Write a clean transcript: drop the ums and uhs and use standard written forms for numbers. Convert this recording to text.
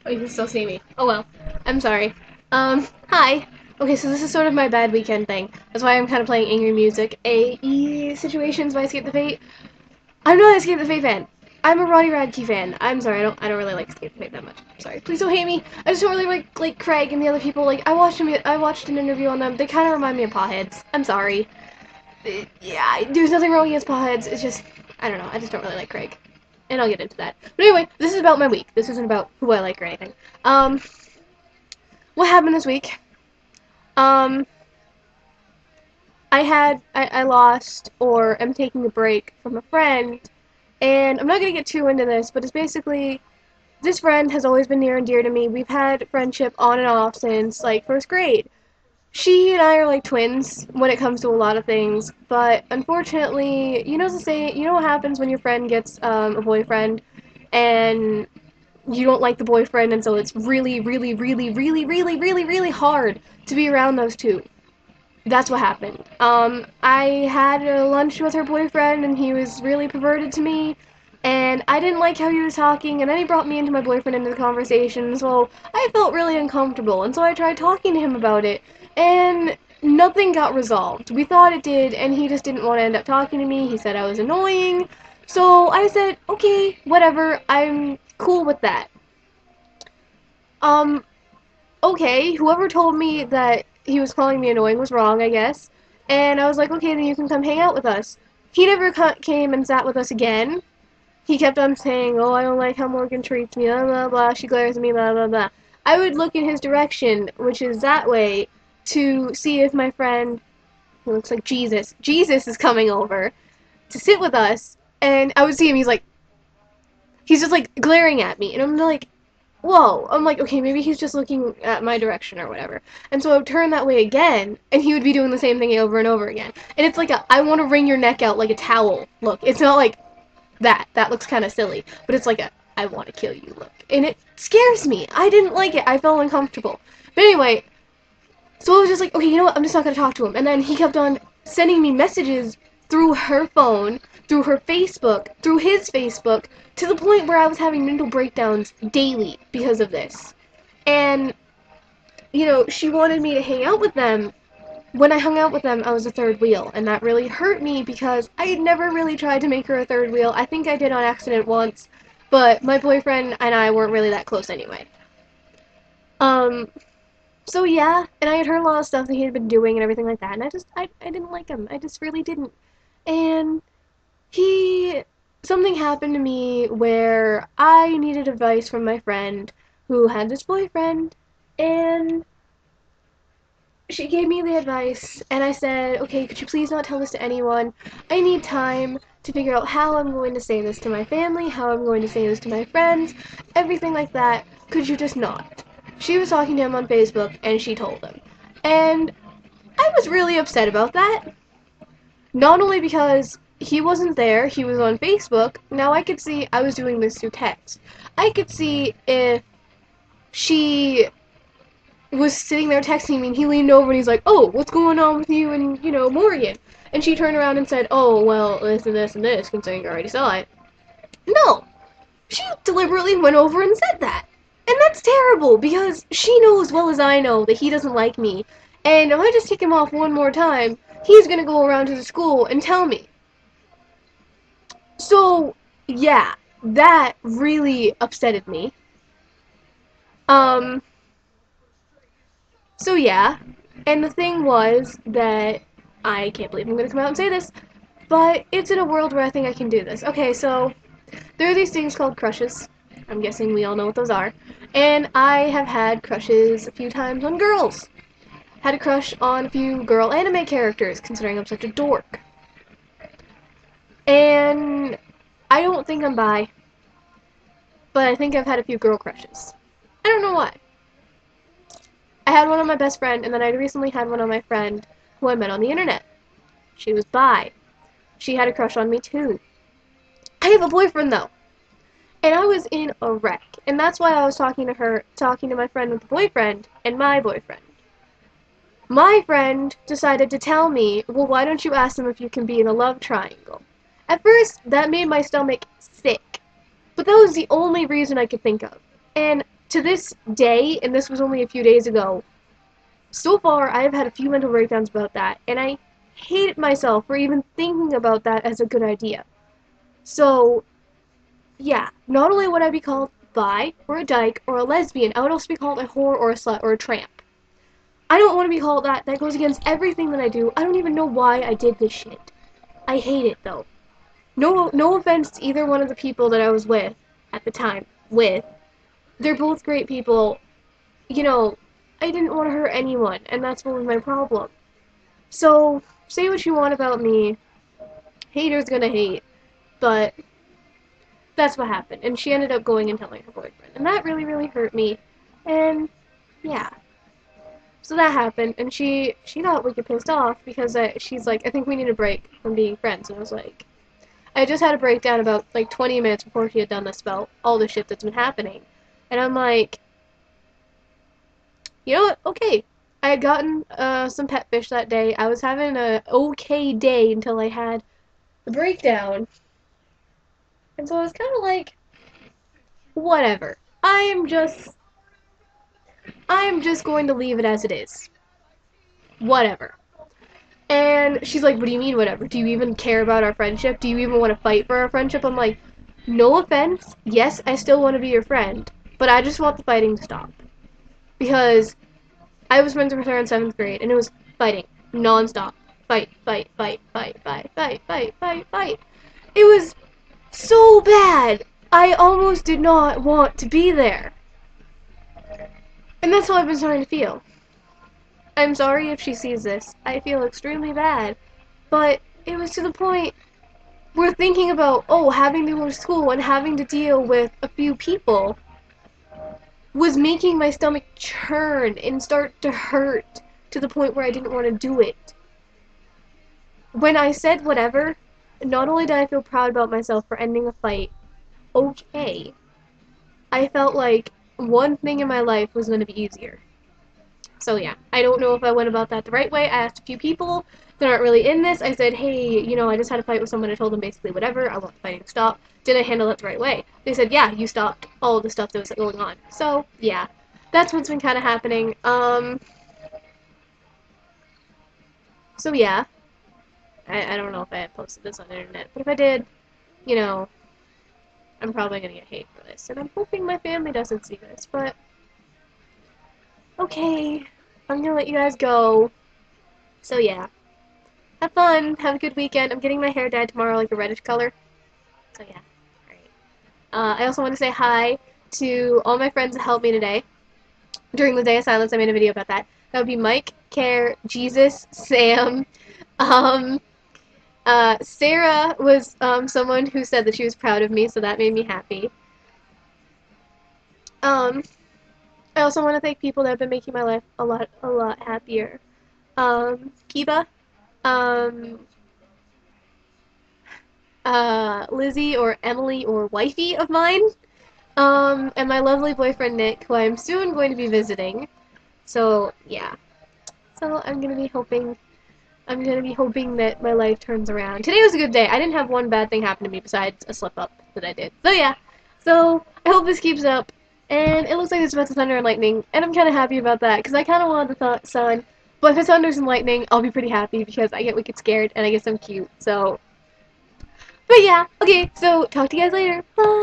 Oh, you can still see me. Oh well. I'm sorry. Hi. Okay, so this is sort of my bad weekend thing. That's why I'm kind of playing angry music. AE Situations by Escape the Fate. I'm not an Escape the Fate fan. I'm a Roddy Radke fan. I'm sorry, I don't really like Escape the Fate that much. Sorry. Please don't hate me. I just don't really like Craig and the other people. Like I watched an interview on them. They kind of remind me of potheads. I'm sorry. Yeah, there's nothing wrong against potheads. It's just I don't know. I just don't really like Craig. And I'll get into that. But anyway, this is about my week. This isn't about who I like or anything. Um, what happened this week? Um, I lost or am taking a break from a friend, and I'm not gonna get too into this, but it's basically this friend has always been near and dear to me. We've had friendship on and off since like first grade. She and I are like twins when it comes to a lot of things, but unfortunately, you know what happens when your friend gets a boyfriend, and you don't like the boyfriend, and so it's really, really, really, really, really, really, really hard to be around those two. That's what happened. I had a lunch with her boyfriend, and he was really perverted to me, and I didn't like how he was talking, and then he brought me into my boyfriend into the conversation, so I felt really uncomfortable, and so I tried talking to him about it, and nothing got resolved. We thought it did, and he just didn't want to end up talking to me. He said I was annoying, so I said, okay, whatever, I'm cool with that. Um, okay, whoever told me that he was calling me annoying was wrong, I guess. And I was like, okay, then you can come hang out with us. He never came and sat with us again. He kept on saying, oh, I don't like how Morgan treats me, blah, blah, blah. She glares at me, blah, blah, blah. I would look in his direction, which is that way, to see if my friend, who looks like Jesus is coming over to sit with us. And I would see him, he's just like glaring at me. And I'm like, whoa. I'm like, okay, maybe he's just looking at my direction or whatever. And so I would turn that way again, and he would be doing the same thing over and over again. And it's like I want to wring your neck out like a towel look. It's not like that. That looks kind of silly. But it's like I want to kill you look. And it scares me. I didn't like it. I felt uncomfortable. But anyway, so I was just like, okay, you know what? I'm just not going to talk to him. And then he kept on sending me messages through her phone, through her Facebook, through his Facebook, to the point where I was having mental breakdowns daily because of this. And, she wanted me to hang out with them. When I hung out with them, I was a third wheel, and that really hurt me because I had never really tried to make her a third wheel. I think I did on accident once, but my boyfriend and I weren't really that close anyway. Um, so yeah, and I had heard a lot of stuff that he had been doing and everything like that, and I didn't like him. I just really didn't. And he something happened to me where I needed advice from my friend who had this boyfriend, and she gave me the advice, and I said, okay, could you please not tell this to anyone? I need time to figure out how I'm going to say this to my family, how I'm going to say this to my friends, everything like that. Could you just not? She was talking to him on Facebook, and she told him. And I was really upset about that. Not only because he wasn't there, he was on Facebook. Now I could see I was doing this through text. I could see if she was sitting there texting me and he leaned over and he's like, oh, what's going on with you and, Morgan? And she turned around and said, oh, well, this and this and this, considering you already saw it. No! She deliberately went over and said that. And that's terrible because she knows as well as I know that he doesn't like me. And if I just tick him off one more time, he's gonna go around to the school and tell me. So, yeah, that really upsetted me. Um, so yeah, and the thing was that I can't believe I'm gonna come out and say this, but it's in a world where I think I can do this. Okay, so there are these things called crushes. I'm guessing we all know what those are. And I have had crushes a few times on girls. Had a crush on a few girl anime characters, considering I'm such a dork. And I don't think I'm bi, but I think I've had a few girl crushes. I don't know why. I had one on my best friend, and then I recently had one on my friend who I met on the internet. She was bi. She had a crush on me too. I have a boyfriend though. And I was in a wreck. And that's why I was talking to my friend with the boyfriend, and my boyfriend. My friend decided to tell me, well, why don't you ask them if you can be in a love triangle? At first, that made my stomach sick. But that was the only reason I could think of. And to this day, and this was only a few days ago, so far I have had a few mental breakdowns about that, and I hate myself for even thinking about that as a good idea. So, yeah, not only would I be called bi, or a dyke, or a lesbian, I would also be called a whore, or a slut, or a tramp. I don't want to be called that. That goes against everything that I do. I don't even know why I did this shit. I hate it, though. No offense to either one of the people that I was with at the time. They're both great people. You know, I didn't want to hurt anyone, and that's what was my problem. So, say what you want about me. Haters gonna hate. But that's what happened. And she ended up going and telling her boyfriend. And that really, really hurt me. And, yeah. So that happened, and she got wicked pissed off because she's like, I think we need a break from being friends. And I was like, I just had a breakdown about like 20 minutes before she had done this about all the shit that's been happening. And I'm like, you know what? Okay. I had gotten some pet fish that day. I was having a okay day until I had the breakdown. And so I was kind of like, whatever. I'm just going to leave it as it is. Whatever. And she's like, what do you mean, whatever? Do you even care about our friendship? Do you even want to fight for our friendship? I'm like, no offense. Yes, I still want to be your friend. But I just want the fighting to stop. Because I was friends with her in 7th grade, and it was fighting. Non-stop. Fight, fight, fight, fight, fight, fight, fight, fight, fight. It was so bad. I almost did not want to be there. And that's how I've been starting to feel. I'm sorry if she sees this. I feel extremely bad. But it was to the point where thinking about, oh, having to go to school and having to deal with a few people was making my stomach churn and start to hurt to the point where I didn't want to do it. When I said whatever, not only did I feel proud about myself for ending a fight, okay, I felt like one thing in my life was going to be easier. So yeah, I don't know if I went about that the right way. I asked a few people that aren't really in this. I said, hey, you know, I just had a fight with someone. I told them basically whatever. I want the fighting to stop. Did I handle it the right way? They said, yeah, you stopped all the stuff that was going on. So yeah, that's what's been kind of happening. So yeah, I don't know if I had posted this on the internet, but if I did, you know, I'm probably gonna get hate for this, and I'm hoping my family doesn't see this, but okay, I'm gonna let you guys go. So yeah, have fun, have a good weekend. I'm getting my hair dyed tomorrow, like a reddish color. So yeah, alright. I also want to say hi to all my friends that helped me today. During the Day of Silence, I made a video about that. That would be Mike, Care, Jesus, Sam. Sarah was someone who said that she was proud of me, so that made me happy. I also want to thank people that have been making my life a lot happier. Kiba, um, Lizzie or Emily or wifey of mine, and my lovely boyfriend Nick, who I'm soon going to be visiting. So yeah, so I'm gonna be hoping that my life turns around. Today was a good day. I didn't have one bad thing happen to me besides a slip up that I did. So yeah, so I hope this keeps up. And it looks like it's about to thunder and lightning, and I'm kind of happy about that, because I kind of wanted the sun. But if it thunders and lightning, I'll be pretty happy, because I get wicked scared, and I guess I'm cute, so. But yeah, okay, so talk to you guys later. Bye!